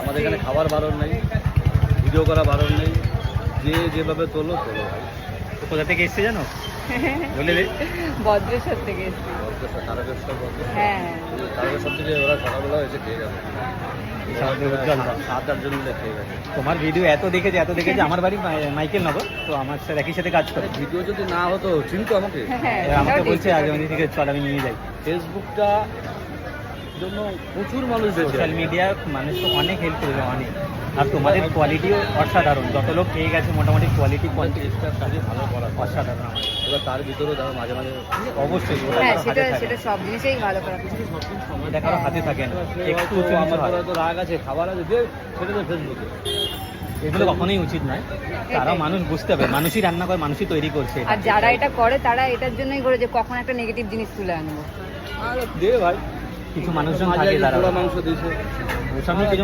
আমাদের এখানে খাবার বারণ নেই, ভিডিও করা বারণ নেই, যে যেভাবে তোলো তোলো ভাই। তো কোথা থেকে এসছে জানো? বলে দে। বজ্রেশ্বর থেকে এসেছি। তারকেশ্বর হ্যাঁ তারকেশ্বর থেকে ওরা সকালবেলা এসে খেয়ে গেছে, সাত আটজন মিলে খেয়ে গেছে। তোমার ভিডিও এত দেখেছে আমার বাড়ি মাইকেল নগর, তো আমার স্যার একই সাথে কাজ করে। ভিডিও যদি না হতো চিনতো আমাকে। হ্যাঁ আমাকে এটাও বলছে ঠিক। আগে ঠিক আছে চল আমি নিয়ে যাই। ফেসবুকটা জন্য প্রচুর মানুষ সোশ্যাল মিডিয়া মানুষ তো অনেক হেল্প করেছে, অনেক। আর তোমাদের কোয়ালিটিও অসাধারণ, যত লোক খেয়ে গেছে মোটামুটি কোয়ালিটি চেষ্টার কাজে ভালো করা হয়। অসাধারণ আমার। এবার তার ভিতরেও যারা মাঝে মাঝে অবশ্যই হ্যাঁ ওটা সেটা হাতে থাকে। সেটা সব জিনিসেই ভালো করা। এটা কারো হাতে থাকে না, একটু উঁচু নিচু আমার হয়। তো রাগ আছে, খাবার আছে, দে সেটা তো ফেসবুকে। এগুলো কখনোই উচিত নয়। তারাও মানুষ বুঝতে হবে, মানুষই রান্না করে, মানুষই তৈরি করছে এটা। আর যারা এটা করে তারা এটার জন্যই করে যে কখন একটা নেগেটিভ জিনিস তুলে আনবো। আর দে ভাই, কিছু মানুষজন মাঝে থাকে একদিন তারা পোড়া মাংস দিয়েছে, ওর সামনে কিছু